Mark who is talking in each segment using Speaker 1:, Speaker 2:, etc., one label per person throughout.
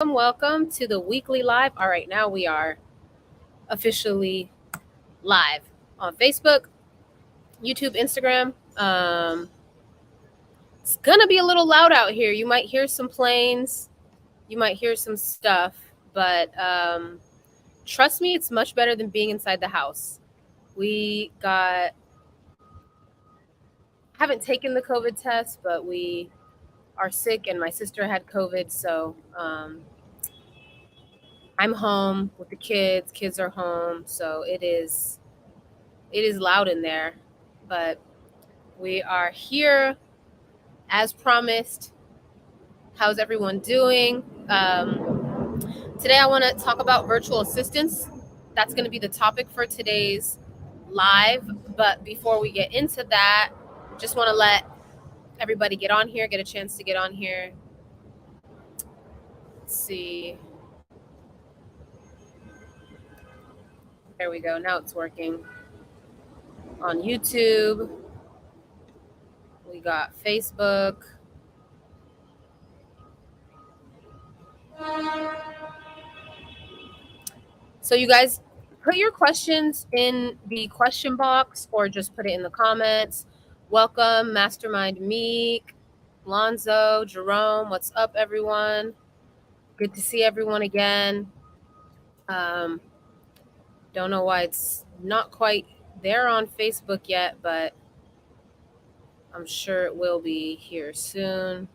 Speaker 1: Welcome to the weekly live. All right, now we are officially live on Facebook, YouTube, Instagram. It's gonna be a little loud out here. You might hear some planes, you might hear some stuff, but trust me, it's much better than being inside the house. We got, haven't taken the COVID test, but we are sick, and my sister had COVID, so I'm home with the kids. Kids are home, so it is loud in there, but we are here as promised. How's everyone doing? Today I want to talk about virtual assistants. That's going to be the topic for today's live. But before we get into that, just want to let everybody get on here, get a chance to get on here. Let's see. There we go. Now it's working. On YouTube, we got Facebook. So you guys put your questions in the question box or just put it in the comments. Welcome, Mastermind Meek, Lonzo, Jerome. What's up, everyone? Good to see everyone again. Don't know why it's not quite there on Facebook yet, but I'm sure it will be here soon.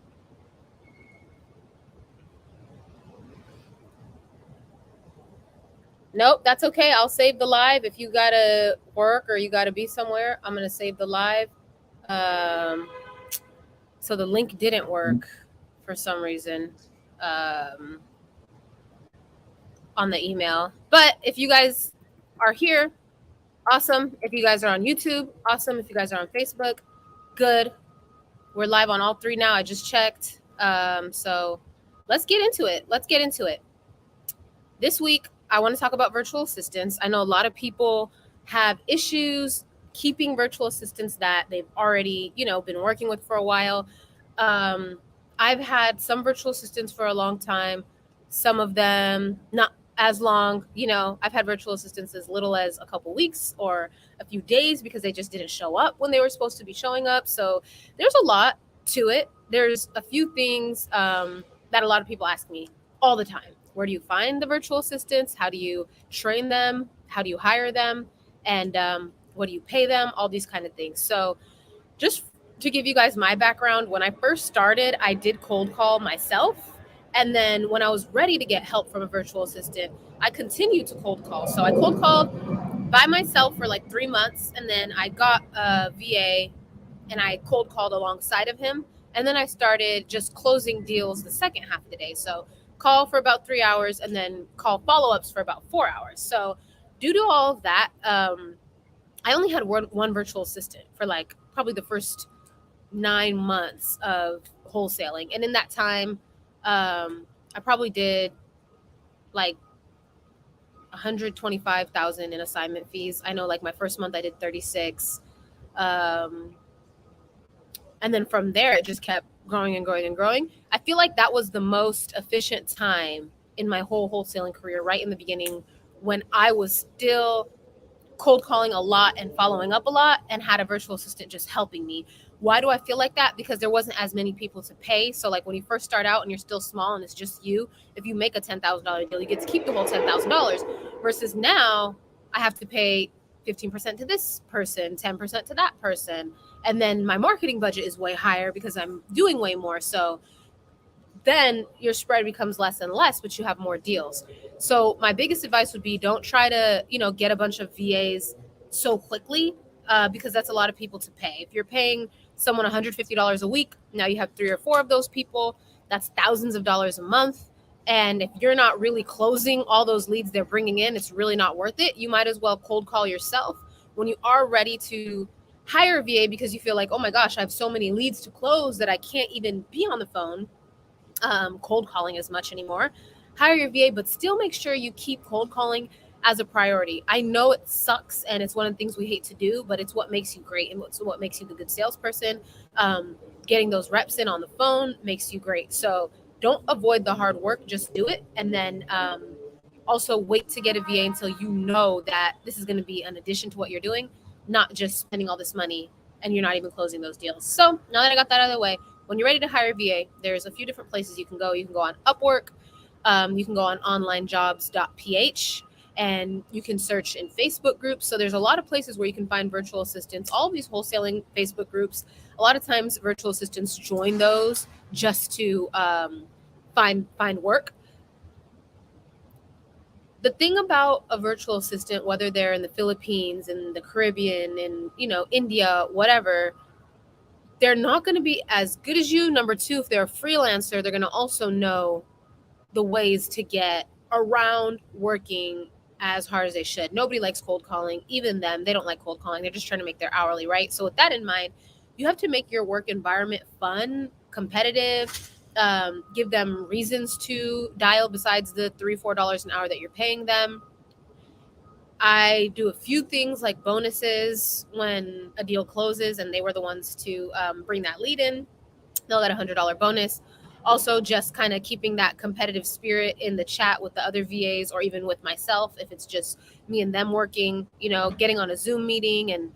Speaker 1: Nope, that's okay. I'll save the live. If you gotta work or you gotta be somewhere, I'm gonna save the live. So the link didn't work for some reason on the email. But if you guys are here, awesome. If you guys are on YouTube, awesome. If you guys are on Facebook, good. We're live on all three now. I just checked. So let's get into it. This week, I want to talk about virtual assistants. I know a lot of people have issues keeping virtual assistants that they've already, been working with for a while. I've had some virtual assistants for a long time. Some of them not as long. I've had virtual assistants as little as a couple weeks or a few days because they just didn't show up when they were supposed to be showing up. So there's a lot to it. There's a few things that a lot of people ask me all the time. Where do you find the virtual assistants? How do you train them? How do you hire them? And what do you pay them? All these kind of things. So just to give you guys my background, when I first started, I did cold call myself. And then when I was ready to get help from a virtual assistant, I continued to cold call. So I cold called by myself for like 3 months. And then I got a VA and I cold called alongside of him. And then I started just closing deals the second half of the day. So call for about 3 hours and then call follow-ups for about 4 hours. So due to all of that, I only had one virtual assistant for like probably the first 9 months of wholesaling. And in that time, I probably did like 125,000 in assignment fees. I know like my first month I did 36. And then from there, it just kept growing and growing and growing. I feel like that was the most efficient time in my whole wholesaling career, right in the beginning, when I was still cold calling a lot and following up a lot and had a virtual assistant just helping me. Why do I feel like that? Because there wasn't as many people to pay. So like when you first start out and you're still small and it's just you, if you make a $10,000 deal, you get to keep the whole $10,000 versus now I have to pay 15% to this person, 10% to that person. And then my marketing budget is way higher because I'm doing way more. So then your spread becomes less and less, but you have more deals. So my biggest advice would be don't try to, get a bunch of VAs so quickly because that's a lot of people to pay. If you're paying someone $150 a week, now you have 3 or 4 of those people. That's thousands of dollars a month. And if you're not really closing all those leads they're bringing in, it's really not worth it. You might as well cold call yourself when you are ready to hire a VA because you feel like, oh my gosh, I have so many leads to close that I can't even be on the phone cold calling as much anymore. Hire your VA, but still make sure you keep cold calling as a priority. I know it sucks and it's one of the things we hate to do, but it's what makes you great and it's what makes you the good salesperson. Getting those reps in on the phone makes you great. So don't avoid the hard work, just do it. And then also wait to get a VA until you know that this is going to be an addition to what you're doing, not just spending all this money and you're not even closing those deals. So now that I got that out of the way, when you're ready to hire a VA, there's a few different places you can go. You can go on Upwork, you can go on onlinejobs.ph, and you can search in Facebook groups. So there's a lot of places where you can find virtual assistants. All of these wholesaling Facebook groups, a lot of times virtual assistants join those just to find work. The thing about a virtual assistant, whether they're in the Philippines, in the Caribbean, in India, whatever, they're not going to be as good as you. Number two, if they're a freelancer, they're going to also know the ways to get around working as hard as they should. Nobody likes cold calling. Even them, they don't like cold calling. They're just trying to make their hourly, right? So with that in mind, you have to make your work environment fun, competitive, give them reasons to dial besides the $3-4 an hour that you're paying them. I do a few things like bonuses when a deal closes and they were the ones to bring that lead in. They'll get a $100 bonus. Also, just kind of keeping that competitive spirit in the chat with the other VAs or even with myself, if it's just me and them working, getting on a Zoom meeting and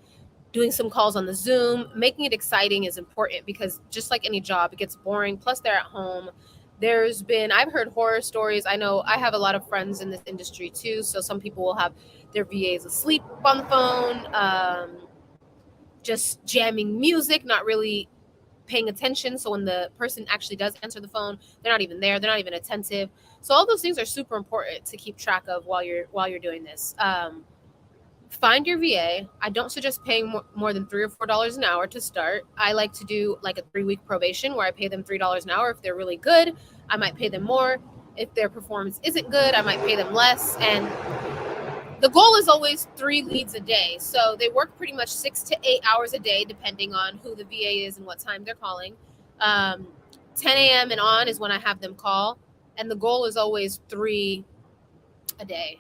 Speaker 1: doing some calls on the Zoom. Making it exciting is important because just like any job, it gets boring. Plus, they're at home. I've heard horror stories. I know I have a lot of friends in this industry too. So some people will have their VAs asleep on the phone, just jamming music, not really paying attention. So when the person actually does answer the phone, they're not even there. They're not even attentive. So all those things are super important to keep track of while you're doing this. Find your VA. I don't suggest paying more than $3 or $4 an hour to start. I like to do like a 3-week probation where I pay them $3 an hour. If they're really good, I might pay them more. If their performance isn't good, I might pay them less. And the goal is always 3 leads a day. So they work pretty much 6 to 8 hours a day, depending on who the VA is and what time they're calling. 10 a.m. and on is when I have them call. And the goal is always 3 a day.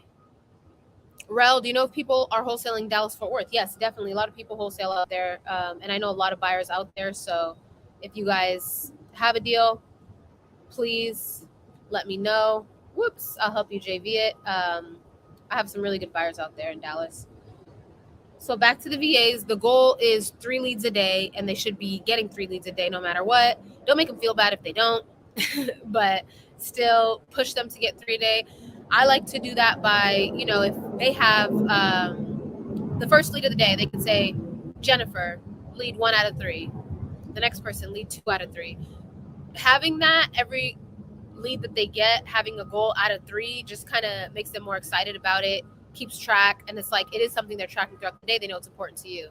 Speaker 1: Rel, do you know if people are wholesaling Dallas-Fort Worth? Yes, definitely. A lot of people wholesale out there. And I know a lot of buyers out there. So if you guys have a deal, please let me know. Whoops, I'll help you JV it. I have some really good buyers out there in Dallas. So back to the VAs, the goal is 3 leads a day, and they should be getting 3 leads a day no matter what. Don't make them feel bad if they don't, but still push them to get 3 a day. I like to do that by, if they have the first lead of the day, they can say, Jennifer, lead 1 out of 3. The next person, lead 2 out of 3. Having that every lead that they get, having a goal out of 3 just kind of makes them more excited about it, keeps track, and it's like it is something they're tracking throughout the day. They know it's important to you.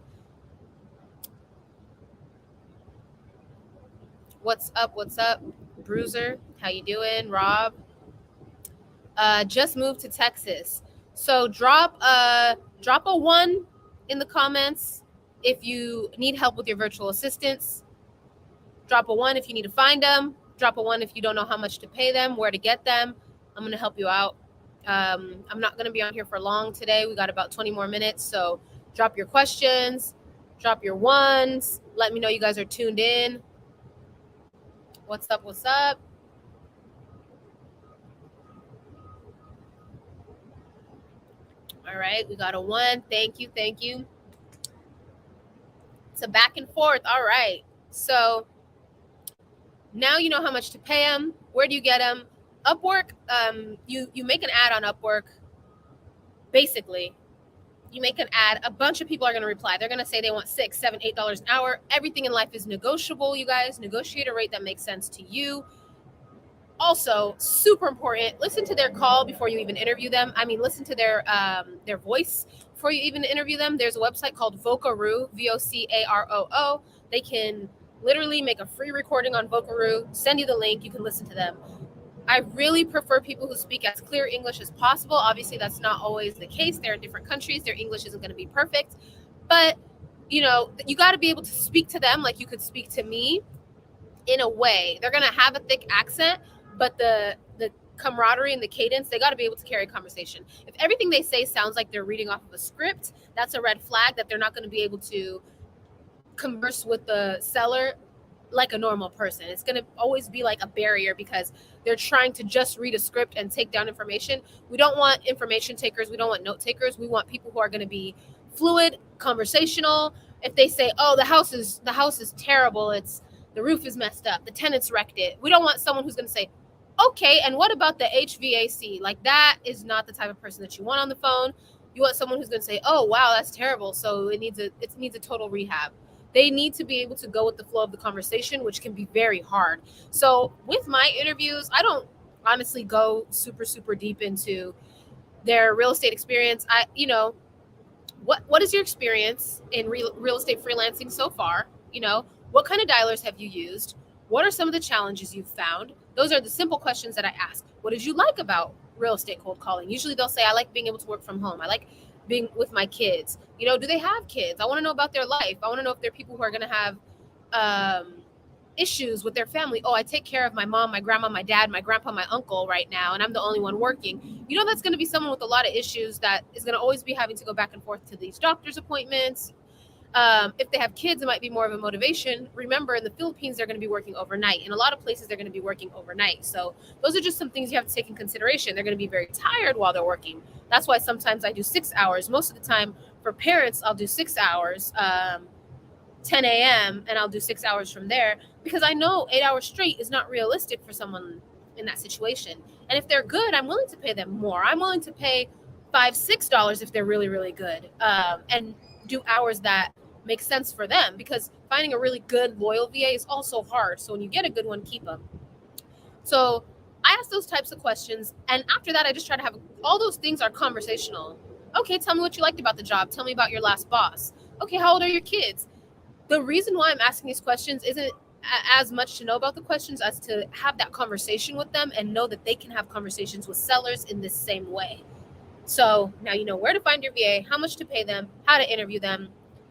Speaker 1: What's up, Bruiser? How you doing? Rob? Just moved to Texas. So drop a 1 in the comments if you need help with your virtual assistants. Drop a 1 if you need to find them. Drop a 1 if you don't know how much to pay them, where to get them. I'm going to help you out. I'm not going to be on here for long today. We got about 20 more minutes. So drop your questions, drop your 1s. Let me know you guys are tuned in. What's up? All right, we got a 1. Thank you. It's a back and forth. All right. So now you know how much to pay them. Where do you get them? Upwork, you make an ad on Upwork. Basically, you make an ad. A bunch of people are going to reply. They're going to say they want $6, $7, $8 an hour. Everything in life is negotiable, you guys. Negotiate a rate that makes sense to you. Also, super important, listen to their call before you even interview them. I mean, listen to their voice before you even interview them. There's a website called Vocaroo, Vocaroo. They can literally make a free recording on Vocaroo, send you the link, you can listen to them. I really prefer people who speak as clear English as possible. Obviously, that's not always the case. They're in different countries. Their English isn't going to be perfect. But, you got to be able to speak to them like you could speak to me in a way. They're going to have a thick accent, but the camaraderie and the cadence, they got to be able to carry a conversation. If everything they say sounds like they're reading off of a script, that's a red flag that they're not going to be able to converse with the seller like a normal person. It's going to always be like a barrier because they're trying to just read a script and take down information. We don't want information takers. We don't want note takers. We want people who are going to be fluid, conversational. If they say, "Oh, the house is terrible. It's the roof is messed up. The tenants wrecked it." We don't want someone who's going to say, "Okay, and what about the HVAC?" Like, that is not the type of person that you want on the phone. You want someone who's going to say, "Oh, wow, that's terrible. So it needs a total rehab." They need to be able to go with the flow of the conversation, which can be very hard. So with my interviews, I don't honestly go super, super deep into their real estate experience. What is your experience in real estate freelancing so far? What kind of dialers have you used? What are some of the challenges you've found? Those are the simple questions that I ask. What did you like about real estate cold calling? Usually they'll say, I like being able to work from home. I like being with my kids. Do they have kids? I want to know about their life. I want to know if they're people who are going to have issues with their family. Oh, I take care of my mom, my grandma, my dad, my grandpa, my uncle right now, and I'm the only one working. That's going to be someone with a lot of issues that is going to always be having to go back and forth to these doctor's appointments. If they have kids, it might be more of a motivation. Remember, in the Philippines, they're going to be working overnight. In a lot of places, they're going to be working overnight. So those are just some things you have to take in consideration. They're going to be very tired while they're working. That's why sometimes I do 6 hours. Most of the time, for parents, I'll do 6 hours, 10 a.m., and I'll do 6 hours from there, because I know 8 hours straight is not realistic for someone in that situation. And if they're good, I'm willing to pay them more. I'm willing to pay $5-6 if they're really, really good, and do hours that make sense for them, because finding a really good, loyal VA is also hard. So when you get a good one, keep them. So I ask those types of questions, and after that, I just try to have all those things are conversational. Okay, tell me what you liked about the job. Tell me about your last boss. Okay, how old are your kids? The reason why I'm asking these questions isn't as much to know about the questions as to have that conversation with them and know that they can have conversations with sellers in this same way. So now you know where to find your VA, how much to pay them, how to interview them,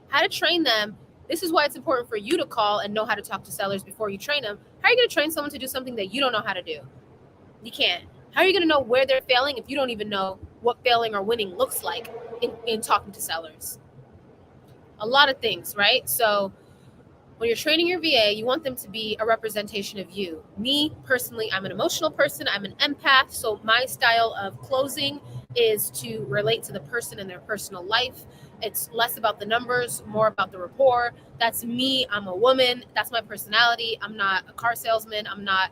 Speaker 1: how to train them. This is why it's important for you to call and know how to talk to sellers before you train them. How are you going to train someone to do something that you don't know how to do? You can't. How are you going to know where they're failing if you don't even know what failing or winning looks like in talking to sellers? A lot of things, right? So when you're training your VA, you want them to be a representation of you. Me, personally, I'm an emotional person. I'm an empath. So my style of closing is to relate to the person and their personal life. It's less about the numbers, more about the rapport. That's me. I'm a woman. That's my personality. I'm not a car salesman. I'm not,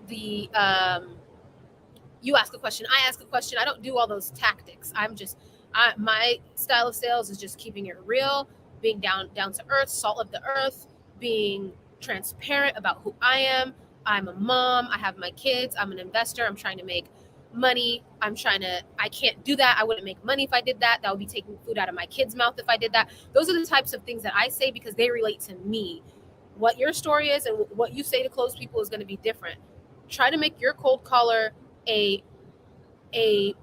Speaker 1: the you ask a question, I ask a question. I don't do all those tactics. My style of sales is just keeping it real, being down to earth, salt of the earth, being transparent about who I am. I'm a mom. I have my kids. I'm an investor. I'm trying to make money. I can't do that. I wouldn't make money if I did that. That would be taking food out of my kids' mouth if I did that. Those are the types of things that I say because they relate to me. What your story is and what you say to close people is going to be different. Try to make your cold caller a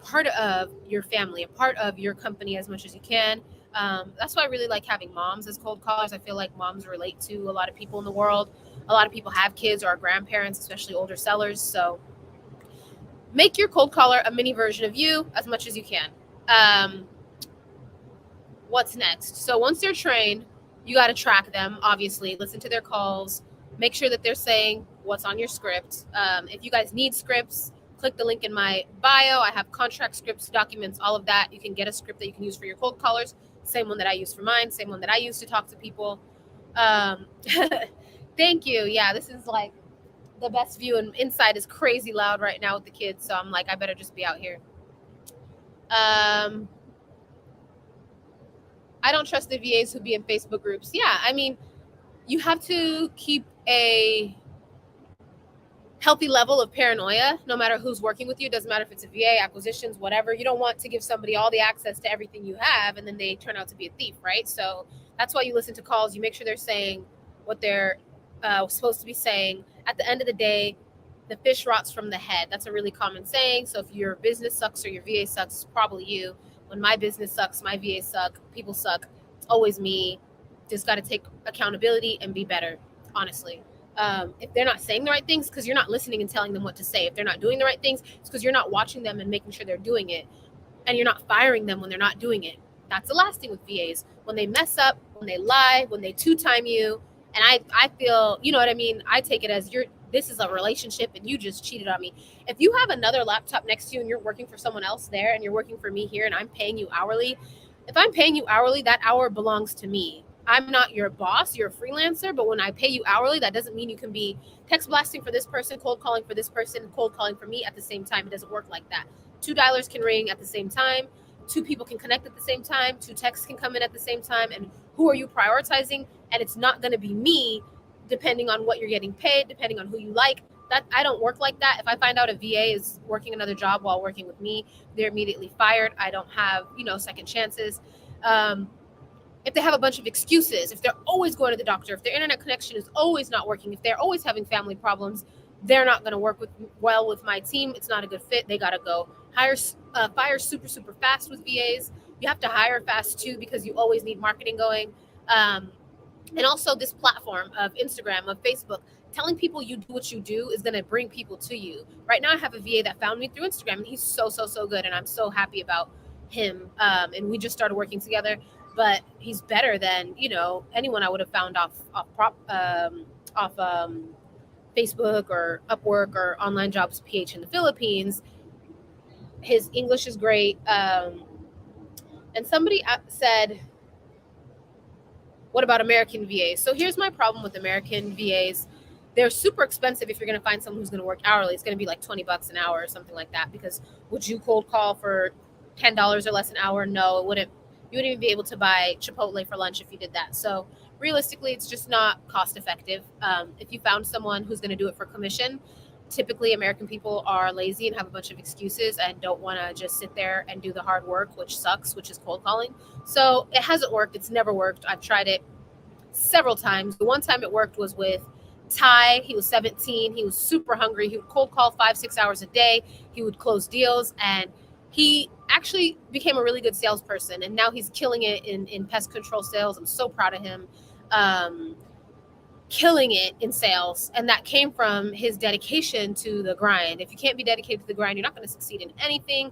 Speaker 1: part of your family, a part of your company as much as you can. That's why I really like having moms as cold callers. I feel like moms relate to a lot of people in the world. A lot of people have kids or are grandparents, especially older sellers. So make your cold caller a mini version of you as much as you can. What's next? So once they're trained, you got to track them, obviously, listen to their calls, make sure that they're saying what's on your script. If you guys need scripts, click the link in my bio. I have contract scripts, documents, all of that. You can get a script that you can use for your cold callers. Same one that I use for mine. Same one that I use to talk to people. Thank you. Yeah, this is like the best view, and inside is crazy loud right now with the kids. So I'm like, I better just be out here. I don't trust the VAs who be in Facebook groups. Yeah, I mean, you have to keep a healthy level of paranoia no matter who's working with you. It doesn't matter if it's a VA, acquisitions, whatever. You don't want to give somebody all the access to everything you have and then they turn out to be a thief, right? So that's why you listen to calls. You make sure they're saying what they're supposed to be saying. At the end of the day, the fish rots from the head. That's a really common saying. So if your business sucks or your VA sucks, it's probably you. When my business sucks, my VA suck, people suck, it's always me. Just got to take accountability and be better, honestly. If they're not saying the right things, because you're not listening and telling them what to say. If they're not doing the right things, it's because you're not watching them and making sure they're doing it. And you're not firing them when they're not doing it. That's the last thing with VAs. When they mess up, when they lie, when they two-time you, And I feel, you know what I mean? I take it as this is a relationship and you just cheated on me. If you have another laptop next to you and you're working for someone else there and you're working for me here and I'm paying you hourly, if I'm paying you hourly, that hour belongs to me. I'm not your boss, you're a freelancer, but when I pay you hourly, that doesn't mean you can be text blasting for this person, cold calling for this person, cold calling for me at the same time. It doesn't work like that. $2 can ring at the same time. Two people can connect at the same time. Two texts can come in at the same time. And who are you prioritizing? And it's not going to be me, depending on what you're getting paid, depending on who you like. That I don't work like that. If I find out a VA is working another job while working with me, they're immediately fired. I don't have, second chances. If they have a bunch of excuses, if they're always going to the doctor, if their internet connection is always not working, if they're always having family problems, they're not going to work well with my team. It's not a good fit. They got to go. Fire super, super fast with VAs. You have to hire fast too, because you always need marketing going. And also this platform of Instagram, of Facebook, telling people you do what you do is going to bring people to you. Right now I have a VA that found me through Instagram, and he's so, so, so good. And I'm so happy about him. And we just started working together, but he's better than, anyone I would have found off Facebook or Upwork or Online Jobs PH in the Philippines. His English is great. And somebody said, what about American VAs? So here's my problem with American VAs. They're super expensive if you're going to find someone who's going to work hourly. It's going to be like $20 an hour or something like that, because would you cold call for $10 or less an hour? No, it wouldn't. You wouldn't even be able to buy Chipotle for lunch if you did that. So realistically, it's just not cost effective. If you found someone who's going to do it for commission, typically American people are lazy and have a bunch of excuses and don't want to just sit there and do the hard work, which sucks, which is cold calling. So it hasn't worked. It's never worked. I've tried it several times. The one time it worked was with Ty. He was 17. He was super hungry. He would cold call 5-6 hours a day. He would close deals, and he actually became a really good salesperson. And now he's killing it in pest control sales. I'm so proud of him. Killing it in sales. And that came from his dedication to the grind. If you can't be dedicated to the grind, you're not going to succeed in anything.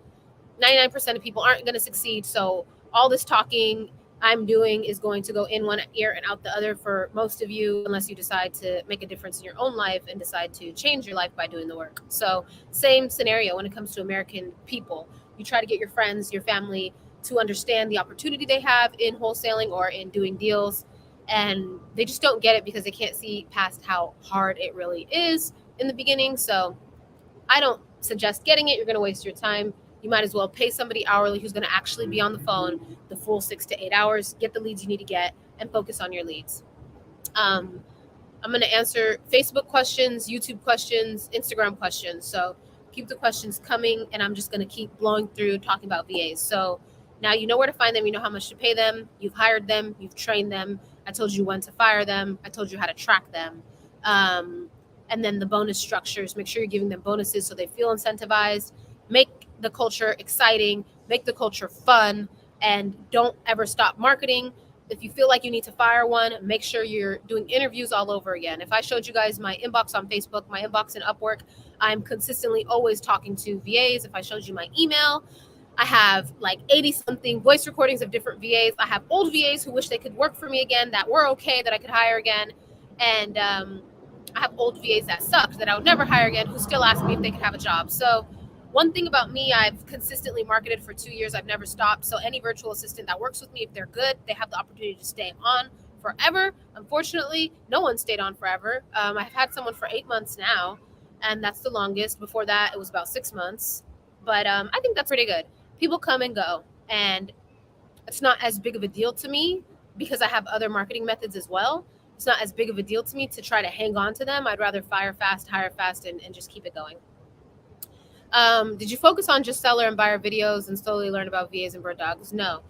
Speaker 1: 99% of people aren't going to succeed. So all this talking I'm doing is going to go in one ear and out the other for most of you, unless you decide to make a difference in your own life and decide to change your life by doing the work. So same scenario when it comes to American people. You try to get your friends, your family to understand the opportunity they have in wholesaling or in doing deals, and they just don't get it because they can't see past how hard it really is in the beginning. So I don't suggest getting it. You're going to waste your time. You might as well pay somebody hourly who's going to actually be on the phone the full 6 to 8 hours, get the leads you need to get, and focus on your leads. I'm going to answer Facebook questions, YouTube questions, Instagram questions. So keep the questions coming, and I'm just going to keep blowing through talking about VAs. So now you know where to find them. You know how much to pay them. You've hired them. You've trained them. I told you when to fire them. I told you how to track them. And then the bonus structures, make sure you're giving them bonuses so they feel incentivized. Make the culture exciting, make the culture fun, and don't ever stop marketing. If you feel like you need to fire one, make sure you're doing interviews all over again. If I showed you guys my inbox on Facebook, my inbox in Upwork, I'm consistently always talking to VAs. If I showed you my email, I have like 80 something voice recordings of different VAs. I have old VAs who wish they could work for me again, that were okay, that I could hire again. And I have old VAs that sucked, that I would never hire again, who still ask me if they could have a job. So one thing about me, I've consistently marketed for 2 years. I've never stopped. So any virtual assistant that works with me, if they're good, they have the opportunity to stay on forever. Unfortunately, no one stayed on forever. I've had someone for 8 months now, and that's the longest. Before that, it was about 6 months. But I think that's pretty good. People come and go, and it's not as big of a deal to me because I have other marketing methods as well. It's not as big of a deal to me to try to hang on to them. I'd rather fire fast, hire fast, and just keep it going. Did you focus on just seller and buyer videos and slowly learn about VAs and bird dogs? No.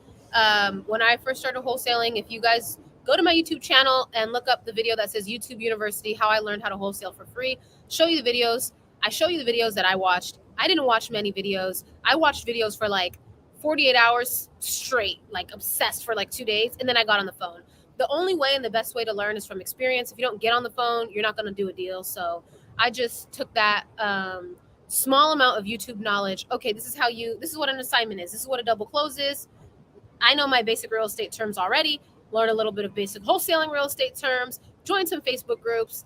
Speaker 1: When I first started wholesaling, if you guys go to my YouTube channel and look up the video that says YouTube University, how I learned how to wholesale for free, show you the videos. I show you the videos that I watched. I didn't watch many videos. I watched videos for like 48 hours straight, like obsessed for like 2 days. And then I got on the phone. The only way and the best way to learn is from experience. If you don't get on the phone, you're not going to do a deal. So I just took that small amount of YouTube knowledge. Okay, this is what an assignment is. This is what a double close is. I know my basic real estate terms already. Learn a little bit of basic wholesaling real estate terms. join some Facebook groups,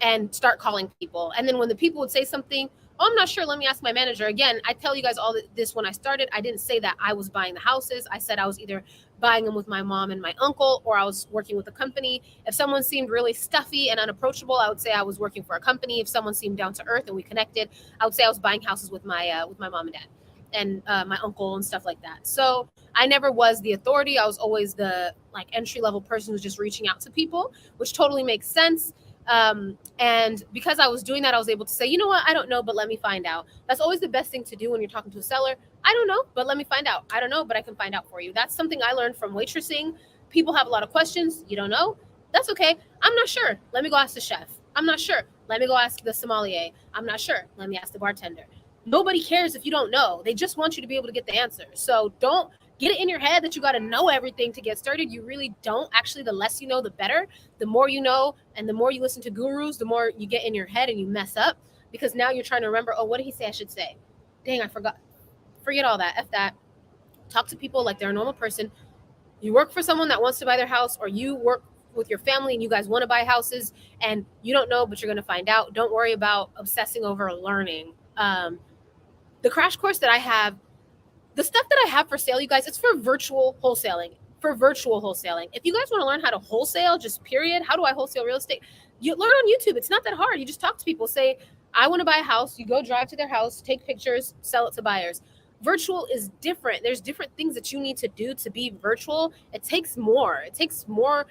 Speaker 1: and start calling people. And then when the people would say something, oh, I'm not sure, let me ask my manager. Again, I tell you guys all this when I started. I didn't say that I was buying the houses. I said I was either buying them with my mom and my uncle, or I was working with a company. If someone seemed really stuffy and unapproachable, I would say I was working for a company. If someone seemed down to earth and we connected, I would say I was buying houses with my mom and dad and my uncle and stuff like that. So I never was the authority. I was always the like entry level person who's just reaching out to people, which totally makes sense. And because I was doing that, I was able to say, you know what, I don't know, but let me find out. That's always the best thing to do when you're talking to a seller. I don't know, but let me find out. I don't know, but I can find out for you. That's something I learned from waitressing. People have a lot of questions. You don't know. That's okay. I'm not sure. Let me go ask the chef. I'm not sure. Let me go ask the sommelier. I'm not sure. Let me ask the bartender. Nobody cares if you don't know. They just want you to be able to get the answer. So don't get it in your head that you got to know everything to get started. You really don't. Actually, the less you know, the better. The more you know, and the more you listen to gurus, the more you get in your head and you mess up, because now you're trying to remember, oh, what did he say I should say? Dang, I forgot. Forget all that. F that. Talk to people like they're a normal person. You work for someone that wants to buy their house, or you work with your family and you guys want to buy houses and you don't know, but you're going to find out. Don't worry about obsessing over learning. The crash course that I have, the stuff that I have for sale, you guys, it's for virtual wholesaling. For virtual wholesaling. If you guys want to learn how to wholesale, just period, how do I wholesale real estate? You learn on YouTube. It's not that hard. You just talk to people, say, I want to buy a house. You go drive to their house, take pictures, sell it to buyers. Virtual is different. There's different things that you need to do to be virtual. It takes more. It takes more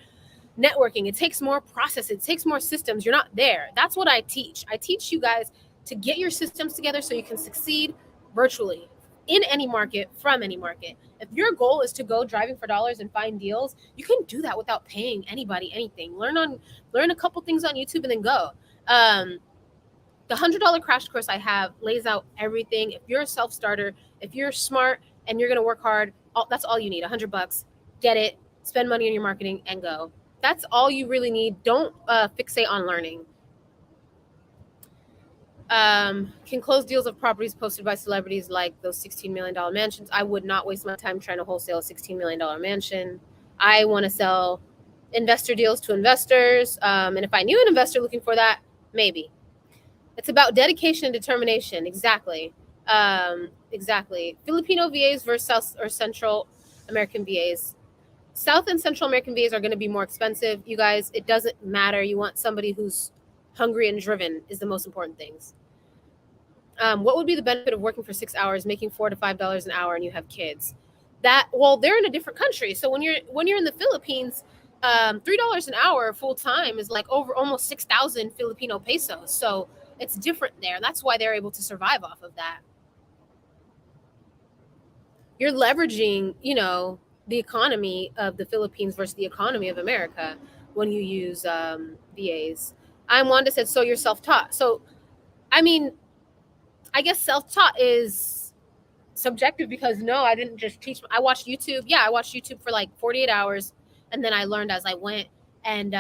Speaker 1: networking. It takes more process. It takes more systems. You're not there. That's what I teach. I teach you guys to get your systems together so you can succeed virtually in any market, from any market. If your goal is to go driving for dollars and find deals, you can do that without paying anybody anything. Learn a couple things on YouTube and then go. The $100 crash course I have lays out everything. If you're a self-starter, if you're smart and you're going to work hard, that's all you need. $100. Get it, spend money on your marketing and go. That's all you really need. Don't fixate on learning. Can close deals of properties posted by celebrities like those $16 million mansions. I would not waste my time trying to wholesale a $16 million mansion. I want to sell investor deals to investors. And if I knew an investor looking for that, maybe. It's about dedication and determination. Exactly. Exactly. Filipino VAs versus South or Central American VAs. South and Central American VAs are going to be more expensive. You guys, it doesn't matter. You want somebody who's hungry and driven is the most important things. What would be the benefit of working for 6 hours, making $4 to $5 an hour, and you have kids? They're in a different country. So when you're in the Philippines, $3 an hour full time is like over almost 6,000 Filipino pesos. So it's different there. That's why they're able to survive off of that. You're leveraging, the economy of the Philippines versus the economy of America when you use VAs. I'm Wanda said, so you're self-taught. So, I mean, I guess self-taught is subjective because no, I didn't just teach. I watched YouTube. Yeah, I watched YouTube for like 48 hours and then I learned as I went. And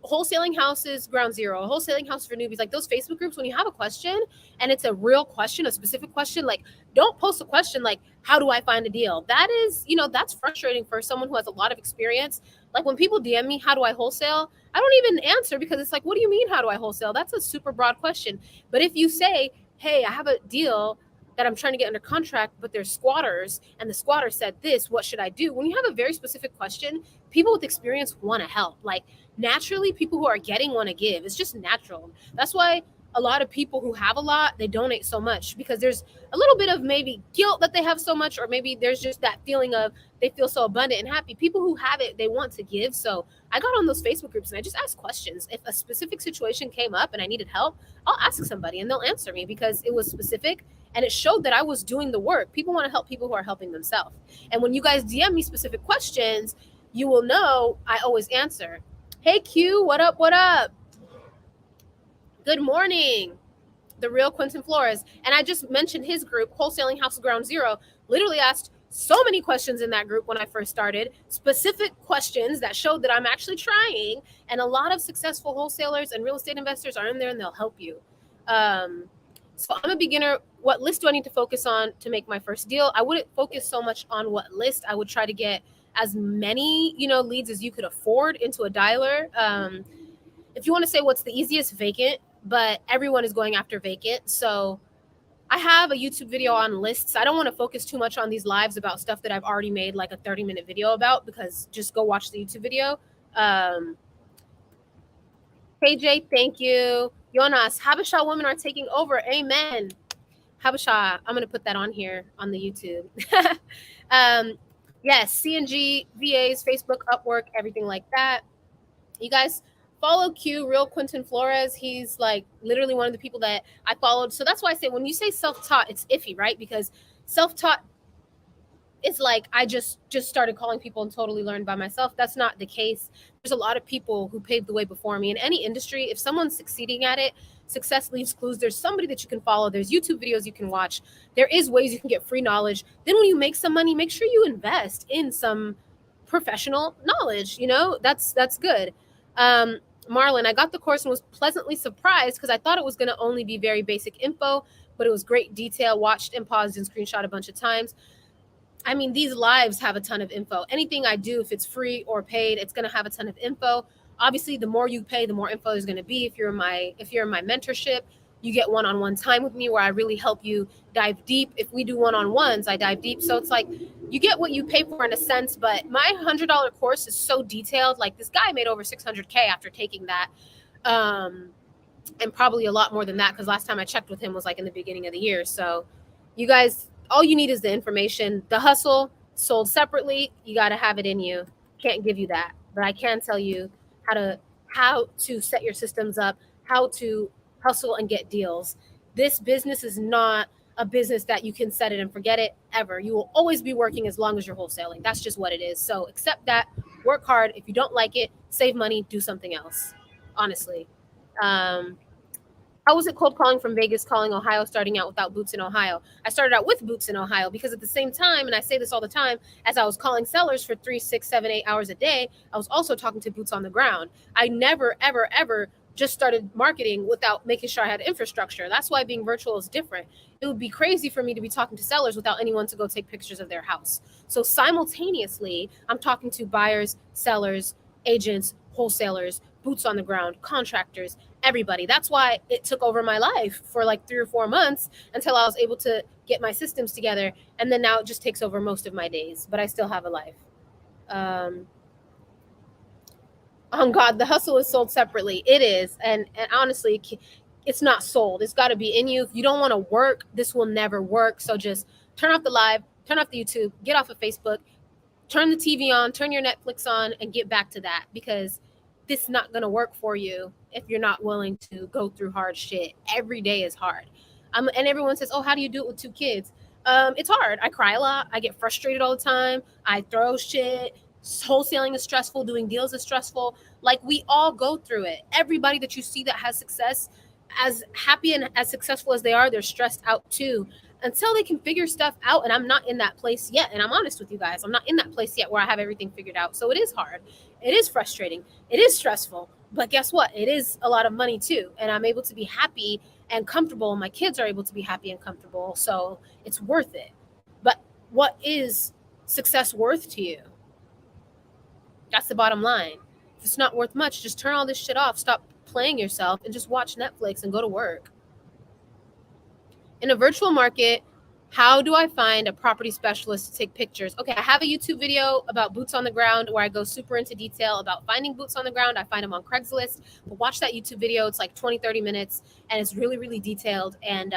Speaker 1: wholesaling houses, ground zero, wholesaling house for newbies, like those Facebook groups, when you have a question and it's a real question, a specific question, like don't post a question like, how do I find a deal? That is, that's frustrating for someone who has a lot of experience. Like when people DM me, how do I wholesale? I don't even answer because it's like, what do you mean, how do I wholesale? That's a super broad question. But if you say, hey, I have a deal that I'm trying to get under contract, but there's squatters and the squatter said this, what should I do? When you have a very specific question, people with experience want to help. Like naturally, people who are getting want to give. It's just natural. That's why a lot of people who have a lot, they donate so much because there's a little bit of maybe guilt that they have so much, or maybe there's just that feeling of they feel so abundant and happy. People who have it, they want to give. So I got on those Facebook groups and I just asked questions. If a specific situation came up and I needed help, I'll ask somebody and they'll answer me because it was specific and it showed that I was doing the work. People want to help people who are helping themselves. And when you guys DM me specific questions, you will know I always answer. Hey Q, what up, what up? Good morning. The real Quentin Flores. And I just mentioned his group, Wholesaling House of Ground Zero, literally asked so many questions in that group when I first started, specific questions that showed that I'm actually trying. And a lot of successful wholesalers and real estate investors are in there and they'll help you. So I'm a beginner. What list do I need to focus on to make my first deal? I wouldn't focus so much on what list. I would try to get as many, leads as you could afford into a dialer. If you want to say what's the easiest, vacant, but everyone is going after vacant. So I have a YouTube video on lists. I don't want to focus too much on these lives about stuff that I've already made like a 30-minute video about, because just go watch the YouTube video. KJ, thank you. Jonas, Habesha women are taking over. Amen. Habesha, I'm going to put that on here on the YouTube. Yes, CNG, VAs, Facebook, Upwork, everything like that. You guys follow Q, Real Quentin Flores. He's like literally one of the people that I followed. So that's why I say when you say self-taught, it's iffy, right? Because self-taught, it's like I just started calling people and totally learned by myself. That's not the case. There's a lot of people who paved the way before me in any industry. If someone's succeeding at it, success leaves clues. There's somebody that you can follow. There's YouTube videos you can watch. There is ways you can get free knowledge. Then when you make some money, make sure you invest in some professional knowledge. That's good. Marlon, I got the course and was pleasantly surprised because I thought it was going to only be very basic info, but it was great detail. Watched and paused and screenshot a bunch of times. I mean, these lives have a ton of info. Anything I do, if it's free or paid, it's going to have a ton of info. Obviously, the more you pay, the more info there's going to be. If you're in my mentorship, you get one-on-one time with me where I really help you dive deep. If we do one-on-ones, I dive deep. So it's like you get what you pay for in a sense, but my $100 course is so detailed. Like this guy made over 600K after taking that. And probably a lot more than that, because last time I checked with him was like in the beginning of the year. So you guys, all you need is the information. The hustle sold separately. You got to have it in you. Can't give you that, but I can tell you how to set your systems up, how to hustle and get deals. This business is not a business that you can set it and forget it ever. You will always be working as long as you're wholesaling. That's just what it is. So accept that, work hard. If you don't like it, save money, do something else. Honestly. How was it cold calling from Vegas, calling Ohio, starting out without boots in Ohio? I started out with boots in Ohio because at the same time, and I say this all the time, as I was calling sellers for 3, 6, 7, 8 hours a day, I was also talking to boots on the ground. I never, ever, ever just started marketing without making sure I had infrastructure. That's why being virtual is different. It would be crazy for me to be talking to sellers without anyone to go take pictures of their house. So simultaneously, I'm talking to buyers, sellers, agents, wholesalers, boots on the ground, contractors, everybody. That's why it took over my life for like 3 or 4 months until I was able to get my systems together. And then now it just takes over most of my days, but I still have a life. God, the hustle is sold separately. It is. And honestly, it's not sold. It's got to be in you. If you don't want to work, this will never work. So just turn off the live, turn off the YouTube, get off of Facebook, turn the TV on, turn your Netflix on, and get back to that, because this is not going to work for you if you're not willing to go through hard shit. Every day is hard. And everyone says, oh, how do you do it with 2 kids? It's hard. I cry a lot. I get frustrated all the time. I throw shit. Wholesaling is stressful. Doing deals is stressful. Like, we all go through it. Everybody that you see that has success, as happy and as successful as they are, they're stressed out too, until they can figure stuff out. And I'm not in that place yet. And I'm honest with you guys. I'm not in that place yet where I have everything figured out. So it is hard. It is frustrating. It is stressful. But guess what? It is a lot of money too. And I'm able to be happy and comfortable. My kids are able to be happy and comfortable. So it's worth it. But what is success worth to you? That's the bottom line. If it's not worth much, just turn all this shit off. Stop playing yourself and just watch Netflix and go to work. In a virtual market, how do I find a property specialist to take pictures? Okay, I have a YouTube video about boots on the ground where I go super into detail about finding boots on the ground. I find them on Craigslist. But watch that YouTube video. It's like 20, 30 minutes, and it's really, really detailed. And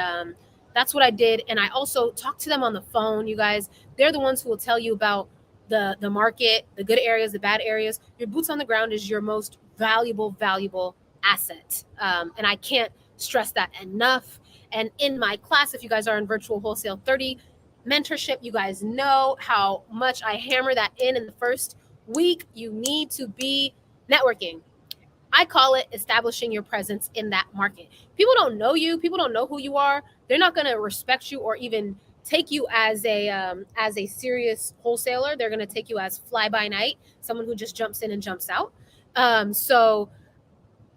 Speaker 1: that's what I did. And I also talked to them on the phone, you guys. They're the ones who will tell you about the market, the good areas, the bad areas. Your boots on the ground is your most valuable asset. And I can't stress that enough. And in my class, if you guys are in Virtual Wholesale 30 mentorship, you guys know how much I hammer that in the first week. You need to be networking. I call it establishing your presence in that market. People don't know you. People don't know who you are. They're not going to respect you or even take you as a serious wholesaler. They're going to take you as fly by night, someone who just jumps in and jumps out.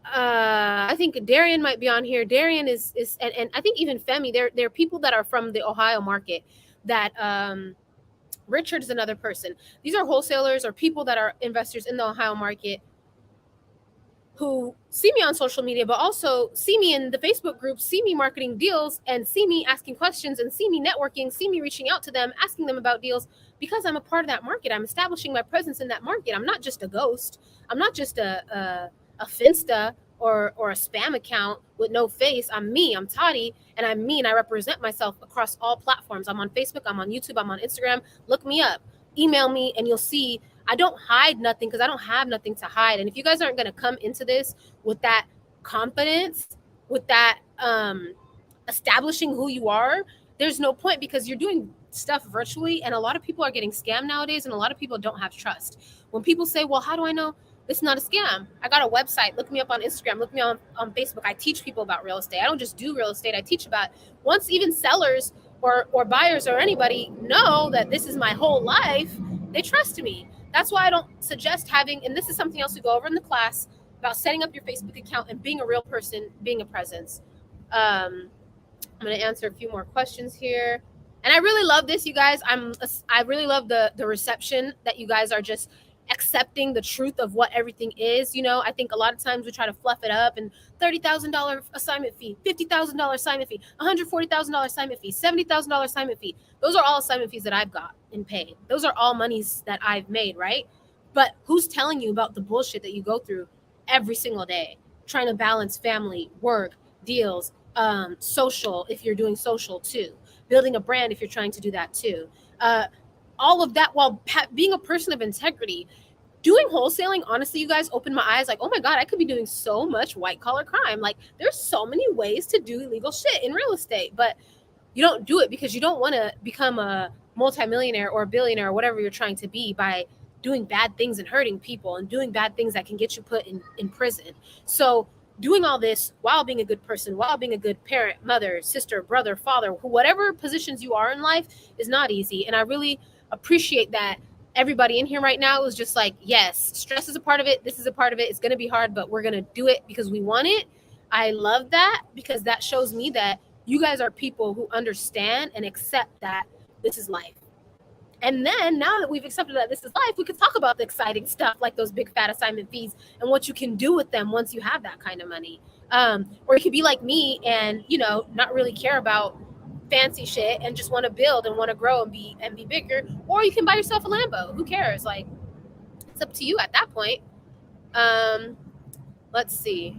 Speaker 1: I think Darian might be on here. Darian is and I think even Femi, they're people that are from the Ohio market that Richard is another person. These are wholesalers or people that are investors in the Ohio market who see me on social media, but also see me in the Facebook group, see me marketing deals, and see me asking questions, and see me networking, see me reaching out to them, asking them about deals, because I'm a part of that market. I'm establishing my presence in that market. I'm not just a ghost. I'm not just a Finsta or a spam account with no face. I'm me. I'm Tati, and I'm me, and I represent myself across all platforms. I'm on Facebook. I'm on YouTube. I'm on Instagram. Look me up. Email me, and you'll see I don't hide nothing because I don't have nothing to hide. And if you guys aren't going to come into this with that confidence, with that establishing who you are, there's no point, because you're doing stuff virtually, and a lot of people are getting scammed nowadays, and a lot of people don't have trust. When people say, well, how do I know this is not a scam? I got a website. Look me up on Instagram. Look me on Facebook. I teach people about real estate. I don't just do real estate. I teach about, once even sellers or buyers or anybody know that this is my whole life, they trust me. That's why I don't suggest having, and this is something else we go over in the class, about setting up your Facebook account and being a real person, being a presence. I'm going to answer a few more questions here. And I really love this, you guys. I really love the reception that you guys are just accepting the truth of what everything is. You know, I think a lot of times we try to fluff it up, and $30,000 assignment fee, $50,000 assignment fee, $140,000 assignment fee, $70,000 assignment fee. Those are all assignment fees that I've got and paid. Those are all monies that I've made, right? But who's telling you about the bullshit that you go through every single day, trying to balance family, work, deals, social, if you're doing social too, building a brand if you're trying to do that too, all of that while being a person of integrity. Doing wholesaling, honestly, you guys, opened my eyes, like, oh my God, I could be doing so much white collar crime. Like, there's so many ways to do illegal shit in real estate, but you don't do it because you don't want to become a multimillionaire or a billionaire or whatever you're trying to be by doing bad things and hurting people and doing bad things that can get you put in prison. So doing all this while being a good person, while being a good parent, mother, sister, brother, father, whatever positions you are in life, is not easy. And I really appreciate that everybody in here right now is just like, yes, stress is a part of it. This is a part of it. It's going to be hard, but we're going to do it because we want it. I love that, because that shows me that you guys are people who understand and accept that this is life. And then now that we've accepted that this is life, we could talk about the exciting stuff like those big fat assignment fees and what you can do with them once you have that kind of money. Or you could be like me and, you know, not really care about fancy shit and just want to build and want to grow and be bigger. Or you can buy yourself a Lambo. Who cares? Like, it's up to you at that point. Let's see.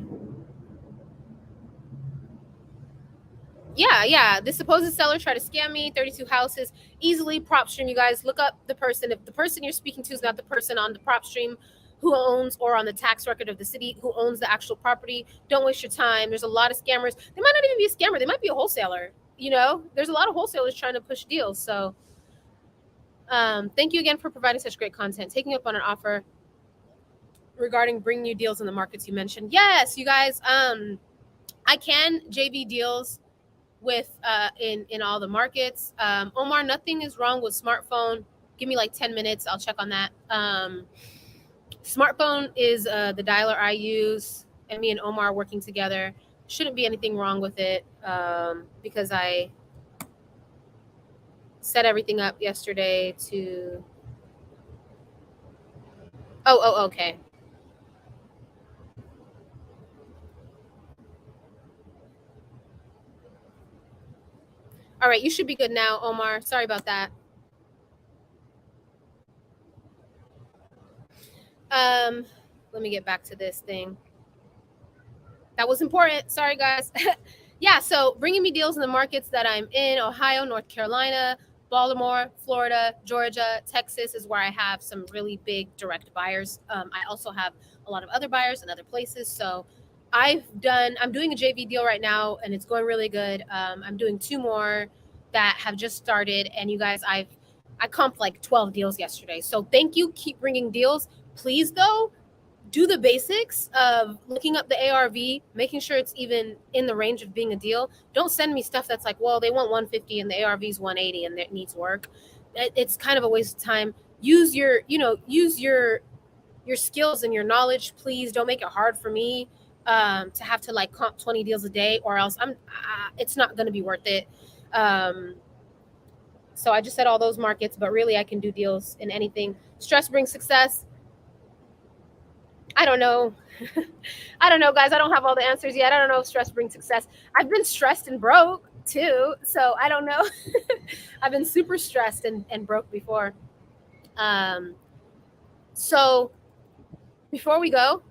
Speaker 1: Yeah. The supposed seller tried to scam me. 32 houses easily. Propstream, you guys, look up the person. If the person you're speaking to is not the person on the Propstream who owns, or on the tax record of the city who owns the actual property, don't waste your time. There's a lot of scammers. They might not even be a scammer. They might be a wholesaler. You know, there's a lot of wholesalers trying to push deals. So thank you again for providing such great content. Taking up on an offer regarding bringing you deals in the markets you mentioned. Yes, you guys, I can JV deals with in all the markets. Omar, nothing is wrong with smartphone. Give me like 10 minutes. I'll check on that. Smartphone is the dialer I use, and me and Omar are working together. Shouldn't be anything wrong with it, because I set everything up yesterday to... Oh, okay. All right, you should be good now, Omar. Sorry about that. Let me get back to this thing. That was important. Sorry, guys. Yeah, so bringing me deals in the markets that I'm in: Ohio, North Carolina, Baltimore, Florida, Georgia, Texas is where I have some really big direct buyers. I also have a lot of other buyers in other places. So I'm doing a JV deal right now, and it's going really good. I'm doing 2 more that have just started. And you guys, I comped like 12 deals yesterday. So thank you. Keep bringing deals. Please, though, do the basics of looking up the ARV, making sure it's even in the range of being a deal. Don't send me stuff that's like, well, they want 150 and the ARV is 180 and it needs work. It's kind of a waste of time. Use your skills and your knowledge. Please don't make it hard for me to have to like comp 20 deals a day, or else it's not going to be worth it. So I just said all those markets, but really I can do deals in anything. Stress brings success. I don't know. I don't know, guys. I don't have all the answers yet. I don't know if stress brings success. I've been stressed and broke too. So I don't know. I've been super stressed and broke before. So before we go,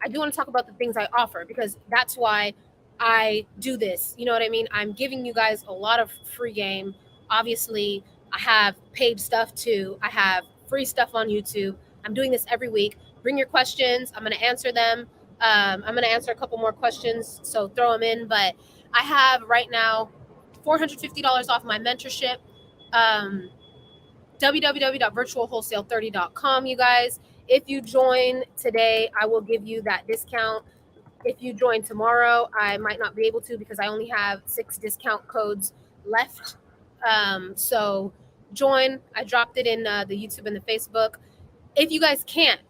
Speaker 1: I do want to talk about the things I offer because that's why I do this. You know what I mean? I'm giving you guys a lot of free game. Obviously, I have paid stuff too. I have free stuff on YouTube. I'm doing this every week. Bring your questions. I'm going to answer them. I'm going to answer a couple more questions, so throw them in. But I have right now $450 off my mentorship. www.virtualwholesale30.com, you guys. If you join today, I will give you that discount. If you join tomorrow, I might not be able to because I only have 6 discount codes left. So join. I dropped it in the YouTube and the Facebook. If you guys can't,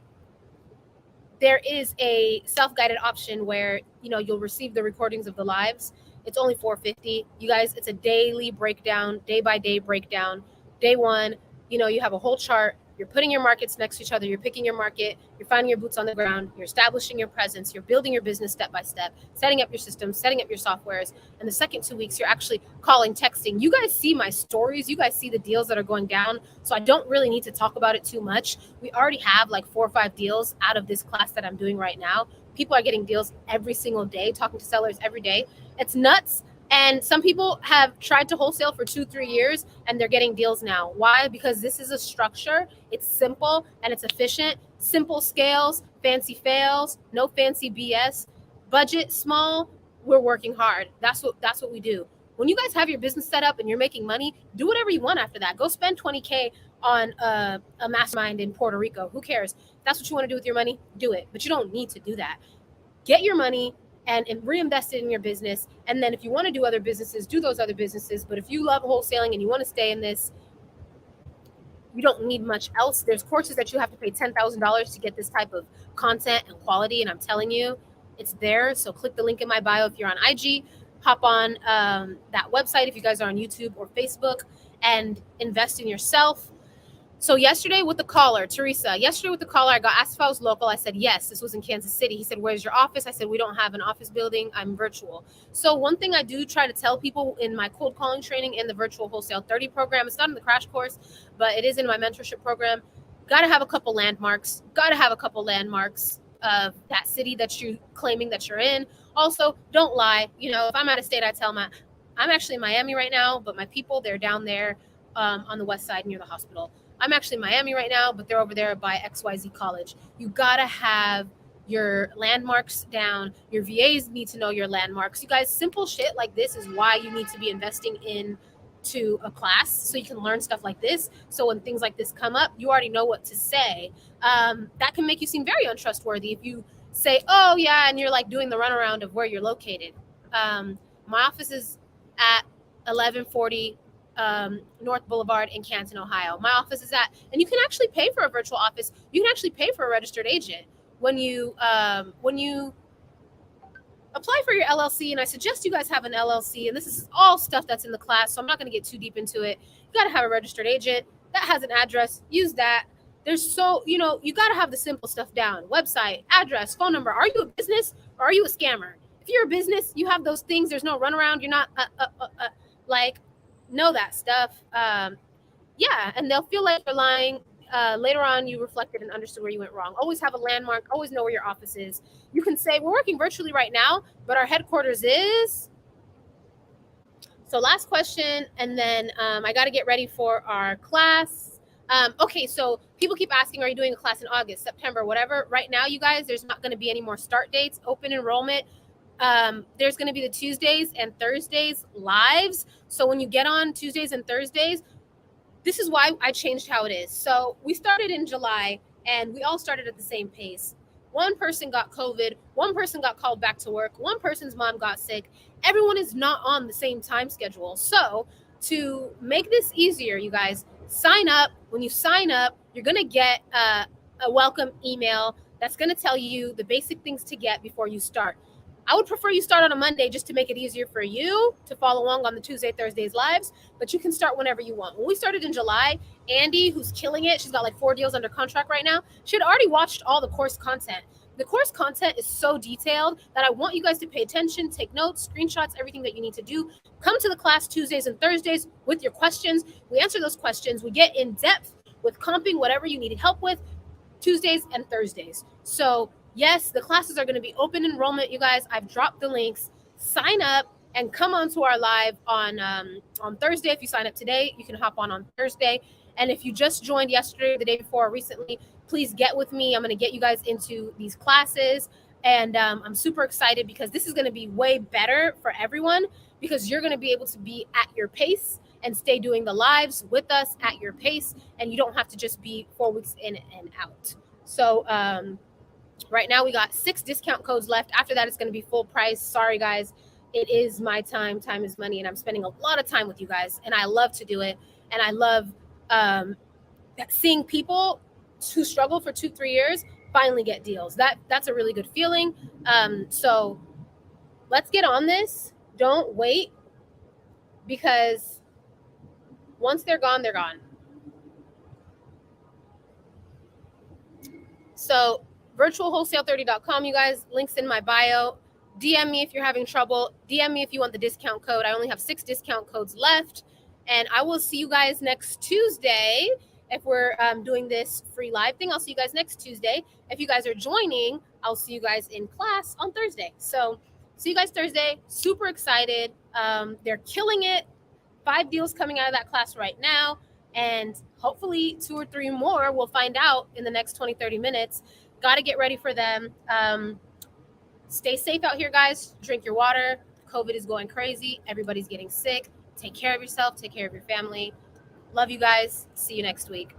Speaker 1: there is a self-guided option where you'll receive the recordings of the lives. It's only $450, you guys. It's a daily breakdown, day by day breakdown. Day one, you have a whole chart. You're putting your markets next to each other. You're picking your market. You're finding your boots on the ground. You're establishing your presence. You're building your business step by step, setting up your systems, setting up your softwares. And the second 2 weeks, you're actually calling, texting. You guys see my stories. You guys see the deals that are going down. So I don't really need to talk about it too much. We already have like 4 or 5 deals out of this class that I'm doing right now. People are getting deals every single day, talking to sellers every day. It's nuts. And some people have tried to wholesale for 2-3 years and they're getting deals now. Why? Because this is a structure. It's simple and it's efficient. Simple scales, fancy fails, no fancy BS. Budget small. We're working hard. That's what we do. When you guys have your business set up and you're making money, do whatever you want after that. Go spend $20K on a mastermind in Puerto Rico. Who cares? If that's what you want to do with your money, do it. But you don't need to do that. Get your money and reinvest it in your business. And then if you want to do other businesses, do those other businesses. But if you love wholesaling and you want to stay in this, you don't need much else. There's courses that you have to pay $10,000 to get this type of content and quality. And I'm telling you, it's there. So click the link in my bio if you're on IG. Hop on that website if you guys are on YouTube or Facebook and invest in yourself. So yesterday with the caller, Teresa, I got asked if I was local. I said, yes, this was in Kansas City. He said, where's your office? I said, we don't have an office building. I'm virtual. So one thing I do try to tell people in my cold calling training in the Virtual Wholesale 30 program, it's not in the crash course, but it is in my mentorship program. Got to have a couple landmarks of that city that you're claiming that you're in. Also, don't lie. If I'm out of state, I tell I'm actually in Miami right now, but my people, they're down there on the west side near the hospital. I'm actually in Miami right now, but they're over there by XYZ college. You got to have your landmarks down. Your VAs need to know your landmarks. You guys, simple shit like this is why you need to be investing into a class so you can learn stuff like this. So when things like this come up, you already know what to say. That can make you seem very untrustworthy if you say, oh, yeah, and you're like doing the runaround of where you're located. My office is at 1140 North Boulevard in Canton, Ohio. My office is and you can actually pay for a virtual office. You can actually pay for a registered agent when you apply for your LLC. And I suggest you guys have an LLC. And this is all stuff that's in the class, so I'm not going to get too deep into it. You got to have a registered agent that has an address. Use that. You got to have the simple stuff down. Website, address, phone number. Are you a business or are you a scammer? If you're a business, you have those things. There's no runaround. You're not know that stuff. And they'll feel like you're lying. Later on, you reflected and understood where you went wrong. Always have a landmark. Always know where your office is. You can say, we're working virtually right now, but our headquarters is. So last question, and then I got to get ready for our class. Okay, so people keep asking, are you doing a class in August, September, whatever? Right now, you guys, there's not going to be any more start dates. Open enrollment. There's going to be the Tuesdays and Thursdays lives. So when you get on Tuesdays and Thursdays, this is why I changed how it is. So we started in July and we all started at the same pace. One person got COVID. One person got called back to work. One person's mom got sick. Everyone is not on the same time schedule. So to make this easier, you guys, sign up. When you sign up, you're going to get a welcome email that's going to tell you the basic things to get before you start. I would prefer you start on a Monday just to make it easier for you to follow along on the Tuesday, Thursdays lives, but you can start whenever you want. When we started in July, Andy, who's killing it, she's got like 4 deals under contract right now. She had already watched all the course content. The course content is so detailed that I want you guys to pay attention, take notes, screenshots, everything that you need to do. Come to the class Tuesdays and Thursdays with your questions. We answer those questions. We get in depth with comping whatever you needed help with Tuesdays and Thursdays. So yes, the classes are going to be open enrollment, you guys. I've dropped the links. Sign up and come on to our live on Thursday. If you sign up today, you can hop on Thursday. And if you just joined yesterday, the day before, or recently, please get with me. I'm going to get you guys into these classes. And I'm super excited because this is going to be way better for everyone because you're going to be able to be at your pace and stay doing the lives with us at your pace. And you don't have to just be 4 weeks in and out. So right now we got 6 discount codes left. After that, it's going to be full price. Sorry, guys. It is my time. Time is money. And I'm spending a lot of time with you guys. And I love to do it. And I love seeing people who struggle for 2-3 years finally get deals. That's a really good feeling. So let's get on this. Don't wait, because once they're gone, they're gone. So virtualwholesale30.com, you guys, links in my bio. DM me if you're having trouble. DM me if you want the discount code. I only have 6 discount codes left. And I will see you guys next Tuesday. If we're doing this free live thing, I'll see you guys next Tuesday. If you guys are joining, I'll see you guys in class on Thursday. So see you guys Thursday. Super excited. They're killing it. 5 deals coming out of that class right now. And hopefully 2 or 3 more we'll find out in the next 20-30 minutes. Got to get ready for them. Stay safe out here, guys. Drink your water. COVID is going crazy. Everybody's getting sick. Take care of yourself. Take care of your family. Love you guys. See you next week.